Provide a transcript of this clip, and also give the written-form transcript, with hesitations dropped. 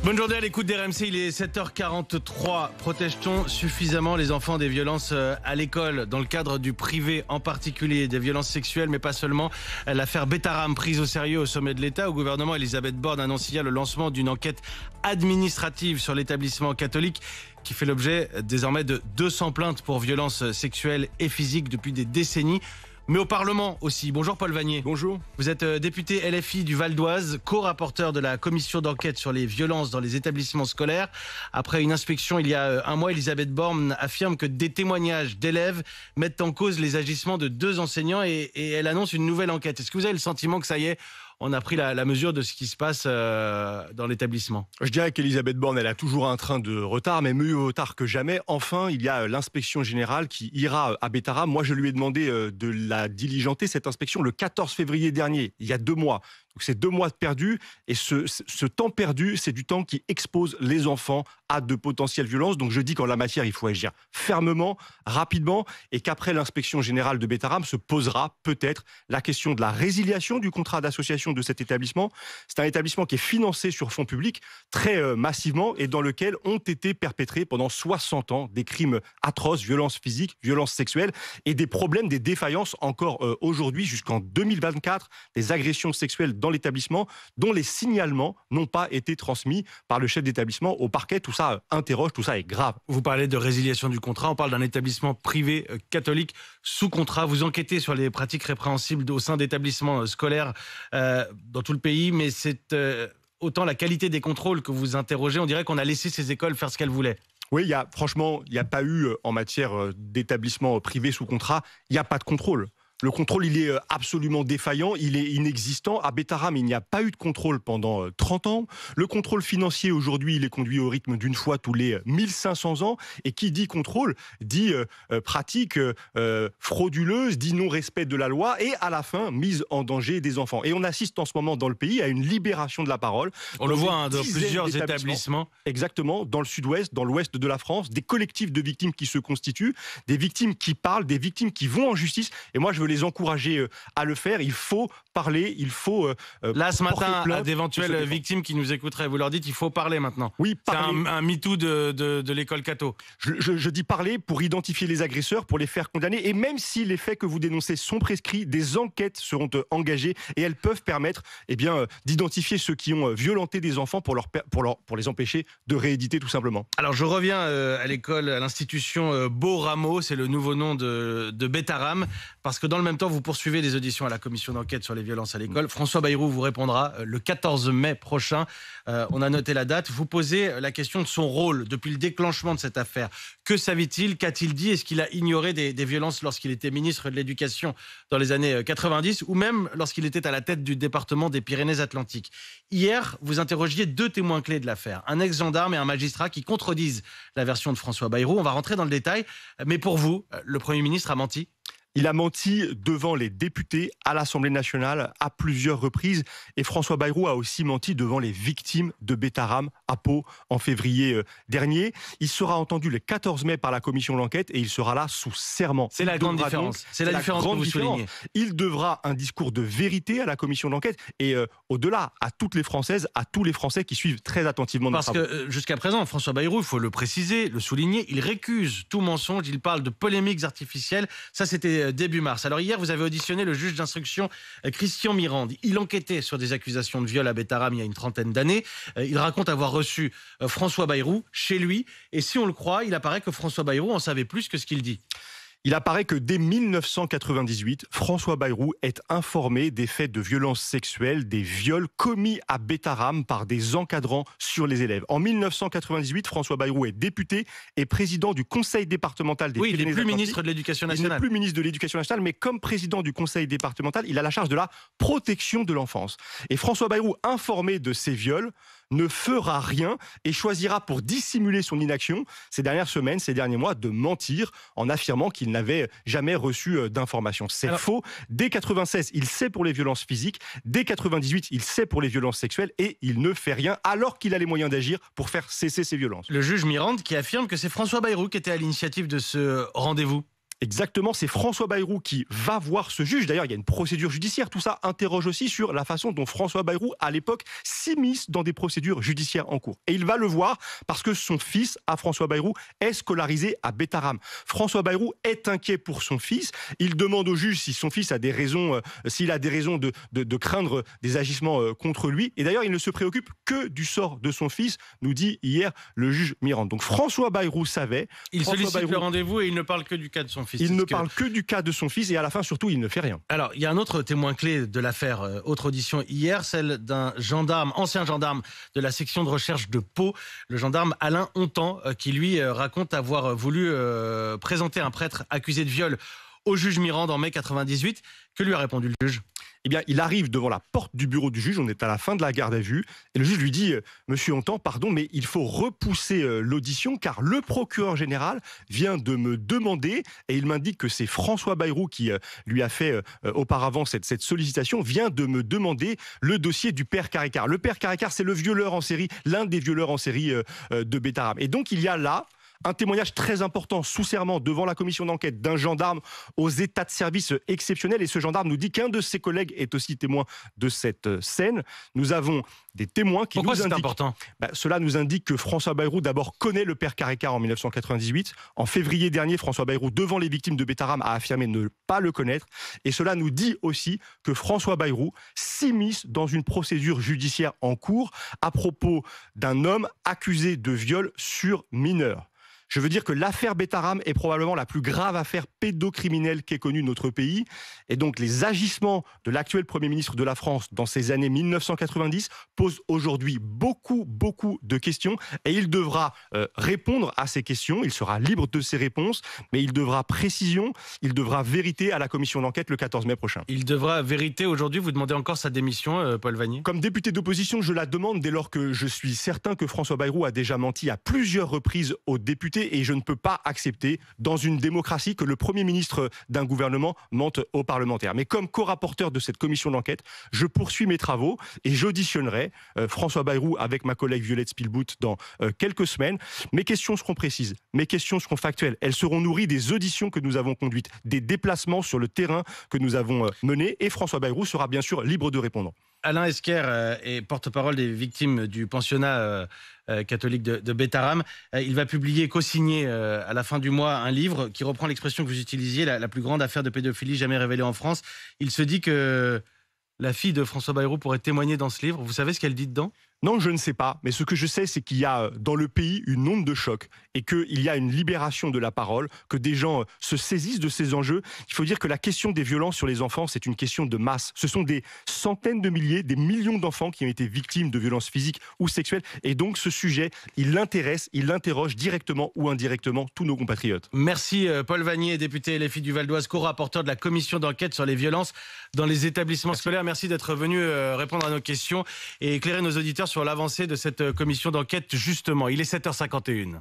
Bonne journée à l'écoute d'RMC, il est 7h43. Protège-t-on suffisamment les enfants des violences à l'école, dans le cadre du privé en particulier, des violences sexuelles, mais pas seulement. L'affaire Betaram prise au sérieux au sommet de l'État. Au gouvernement, Elisabeth Borne annonce hier le lancement d'une enquête administrative sur l'établissement catholique qui fait l'objet désormais de 200 plaintes pour violences sexuelles et physiques depuis des décennies. Mais au Parlement aussi. Bonjour Paul Vanier. Bonjour. Vous êtes député LFI du Val d'Oise, co-rapporteur de la commission d'enquête sur les violences dans les établissements scolaires. Après une inspection il y a un mois, Elisabeth Borne affirme que des témoignages d'élèves mettent en cause les agissements de 2 enseignants et elle annonce une nouvelle enquête. Est-ce que vous avez le sentiment que ça y est, on a pris la mesure de ce qui se passe dans l'établissement? Je dirais qu'Elisabeth Borne, elle a toujours un train de retard, mais mieux vaut tard que jamais. Enfin, il y a l'inspection générale qui ira à Betaram. Moi, je lui ai demandé de la diligenter, cette inspection, le 14 février dernier, il y a 2 mois. Donc c'est 2 mois de perdu, et ce temps perdu, c'est du temps qui expose les enfants à de potentielles violences. Donc je dis qu'en la matière, il faut agir fermement, rapidement, et qu'après l'inspection générale de Betaram se posera peut-être la question de la résiliation du contrat d'association de cet établissement. C'est un établissement qui est financé sur fonds publics très massivement et dans lequel ont été perpétrés pendant 60 ans des crimes atroces, violences physiques, violences sexuelles et des problèmes, des défaillances encore aujourd'hui jusqu'en 2024, des agressions sexuelles dans l'établissement dont les signalements n'ont pas été transmis par le chef d'établissement au parquet. Tout ça interroge, tout ça est grave. Vous parlez de résiliation du contrat, on parle d'un établissement privé catholique sous contrat. Vous enquêtez sur les pratiques répréhensibles au sein d'établissements scolaires dans tout le pays, mais c'est autant la qualité des contrôles que vous interrogez. On dirait qu'on a laissé ces écoles faire ce qu'elles voulaient. Oui, franchement, il n'y a pas eu, en matière d'établissement privé sous contrat, il n'y a pas de contrôle. Le contrôle, il est absolument défaillant, il est inexistant. À Betaram, il n'y a pas eu de contrôle pendant 30 ans. Le contrôle financier, aujourd'hui, il est conduit au rythme d'une fois tous les 1500 ans. Et qui dit contrôle, dit pratique frauduleuse, dit non-respect de la loi et à la fin, mise en danger des enfants. Et on assiste en ce moment dans le pays à une libération de la parole. On le voit dans plusieurs établissements. Exactement, dans le sud-ouest, dans l'ouest de la France, des collectifs de victimes qui se constituent, des victimes qui parlent, des victimes qui vont en justice. Et moi, je veux les encourager à le faire. Il faut parler, il faut là, ce matin, à d'éventuelles victimes qui nous écouteraient, vous leur dites il faut parler maintenant. Oui, parler. C'est un MeToo de l'école catho. Je dis parler pour identifier les agresseurs, pour les faire condamner. Et même si les faits que vous dénoncez sont prescrits, des enquêtes seront engagées et elles peuvent permettre d'identifier ceux qui ont violenté des enfants pour les empêcher de rééditer tout simplement. Alors je reviens à l'école, à l'institution Beau Rameau, c'est le nouveau nom de Betaram, parce que dans le même temps, vous poursuivez des auditions à la commission d'enquête sur les violences à l'école. François Bayrou vous répondra le 14 mai prochain. On a noté la date. Vous posez la question de son rôle depuis le déclenchement de cette affaire. Que savait-il? Qu'a-t-il dit? Est-ce qu'il a ignoré des violences lorsqu'il était ministre de l'Éducation dans les années 90 ou même lorsqu'il était à la tête du département des Pyrénées-Atlantiques? Hier, vous interrogiez 2 témoins clés de l'affaire, un ex-gendarme et un magistrat qui contredisent la version de François Bayrou. On va rentrer dans le détail. Mais pour vous, le Premier ministre a menti? Il a menti devant les députés à l'Assemblée nationale à plusieurs reprises. Et François Bayrou a aussi menti devant les victimes de Betaram à Pau en février dernier. Il sera entendu le 14 mai par la commission d'enquête et il sera là sous serment. C'est la grande différence. C'est la différence que vous soulignez. Il devra un discours de vérité à la commission d'enquête et au-delà, à toutes les Françaises, à tous les Français qui suivent très attentivement nos travaux. Parce que jusqu'à présent, François Bayrou, il faut le préciser, le souligner, il récuse tout mensonge, il parle de polémiques artificielles. Ça, c'était début mars. Alors hier, vous avez auditionné le juge d'instruction Christian Mirande. Il enquêtait sur des accusations de viol à Betaram il y a une 30aine d'années. Il raconte avoir reçu François Bayrou chez lui. Et si on le croit, il apparaît que François Bayrou en savait plus que ce qu'il dit. Il apparaît que dès 1998, François Bayrou est informé des faits de violences sexuelles, des viols commis à Betaram par des encadrants sur les élèves. En 1998, François Bayrou est député et président du conseil départemental des Pyrénées-Atlantiques. Il n'est plus ministre de l'Éducation nationale. Il n'est plus ministre de l'Éducation nationale, mais comme président du conseil départemental, il a la charge de la protection de l'enfance. Et François Bayrou, informé de ces viols, ne fera rien et choisira pour dissimuler son inaction ces dernières semaines, ces derniers mois, de mentir en affirmant qu'il n'avait jamais reçu d'informations. C'est faux. Dès 96, il sait pour les violences physiques. Dès 98, il sait pour les violences sexuelles et il ne fait rien alors qu'il a les moyens d'agir pour faire cesser ces violences. Le juge Mirande qui affirme que c'est François Bayrou qui était à l'initiative de ce rendez-vous. Exactement, c'est François Bayrou qui va voir ce juge. D'ailleurs, il y a une procédure judiciaire. Tout ça interroge aussi sur la façon dont François Bayrou, à l'époque, s'immisce dans des procédures judiciaires en cours. Et il va le voir parce que son fils, à François Bayrou, est scolarisé à Bétarame. François Bayrou est inquiet pour son fils. Il demande au juge si son fils a des raisons, s'il a des raisons de craindre des agissements contre lui. Et d'ailleurs, il ne se préoccupe que du sort de son fils, nous dit hier le juge Mirande. Donc François Bayrou savait. Il François sollicite Bayrou, le rendez-vous et il ne parle que du cas de son fils. il ne parle que du cas de son fils et à la fin, surtout, il ne fait rien. Alors, il y a un autre témoin clé de l'affaire, autre audition hier, celle d'un gendarme, ancien gendarme de la section de recherche de Pau, le gendarme Alain Hontan, qui lui raconte avoir voulu présenter un prêtre accusé de viol au juge Mirande en mai 98. Que lui a répondu le juge ? Eh bien, il arrive devant la porte du bureau du juge, on est à la fin de la garde à vue, et le juge lui dit « Monsieur Hontan, pardon, mais il faut repousser l'audition car le procureur général vient de me demander, et il m'indique que c'est François Bayrou qui lui a fait auparavant cette sollicitation, vient de me demander le dossier du père Caricart. Le père Caricart, c'est le violeur en série, l'un des violeurs en série de Bétarame. Et donc, il y a là un témoignage très important sous serment devant la commission d'enquête d'un gendarme aux états de service exceptionnels. Et ce gendarme nous dit qu'un de ses collègues est aussi témoin de cette scène. Nous avons des témoins qui Pourquoi nous c'est indiquent... important ? Cela nous indique que François Bayrou d'abord connaît le père Caricart en 1998. En février dernier, François Bayrou, devant les victimes de Bétarame, a affirmé ne pas le connaître. Et cela nous dit aussi que François Bayrou s'immisce dans une procédure judiciaire en cours à propos d'un homme accusé de viol sur mineur. Je veux dire que l'affaire Bétarame est probablement la plus grave affaire pédocriminelle qu'ait connue notre pays. Et donc les agissements de l'actuel Premier ministre de la France dans ces années 1990 posent aujourd'hui beaucoup de questions. Et il devra répondre à ces questions. Il sera libre de ses réponses. Mais il devra précision, il devra vérité à la commission d'enquête le 14 mai prochain. Il devra vérité aujourd'hui. Vous demandez encore sa démission, Paul Vannier ? Comme député d'opposition, je la demande dès lors que je suis certain que François Bayrou a déjà menti à plusieurs reprises aux députés. Et je ne peux pas accepter, dans une démocratie, que le Premier ministre d'un gouvernement mente aux parlementaires. Mais comme co-rapporteur de cette commission d'enquête, je poursuis mes travaux et j'auditionnerai François Bayrou avec ma collègue Violette Spilbout dans quelques semaines. Mes questions seront précises, mes questions seront factuelles. Elles seront nourries des auditions que nous avons conduites, des déplacements sur le terrain que nous avons menés. Et François Bayrou sera bien sûr libre de répondre. Alain Esquer est porte-parole des victimes du pensionnat catholique de Bétarame. Il va publier, co-signer à la fin du mois, un livre qui reprend l'expression que vous utilisiez, la plus grande affaire de pédophilie jamais révélée en France. Il se dit que la fille de François Bayrou pourrait témoigner dans ce livre. Vous savez ce qu'elle dit dedans ? Non, je ne sais pas, mais ce que je sais, c'est qu'il y a dans le pays une onde de choc et qu'il y a une libération de la parole, que des gens se saisissent de ces enjeux. Il faut dire que la question des violences sur les enfants, c'est une question de masse. Ce sont des centaines de milliers, des millions d'enfants qui ont été victimes de violences physiques ou sexuelles. Et donc ce sujet, il l'intéresse, il l'interroge directement ou indirectement tous nos compatriotes. Merci Paul Vannier, député LFI du Val d'Oise, co-rapporteur de la commission d'enquête sur les violences dans les établissements scolaires. Merci d'être venu répondre à nos questions et éclairer nos auditeurs sur l'avancée de cette commission d'enquête justement. Il est 7h51.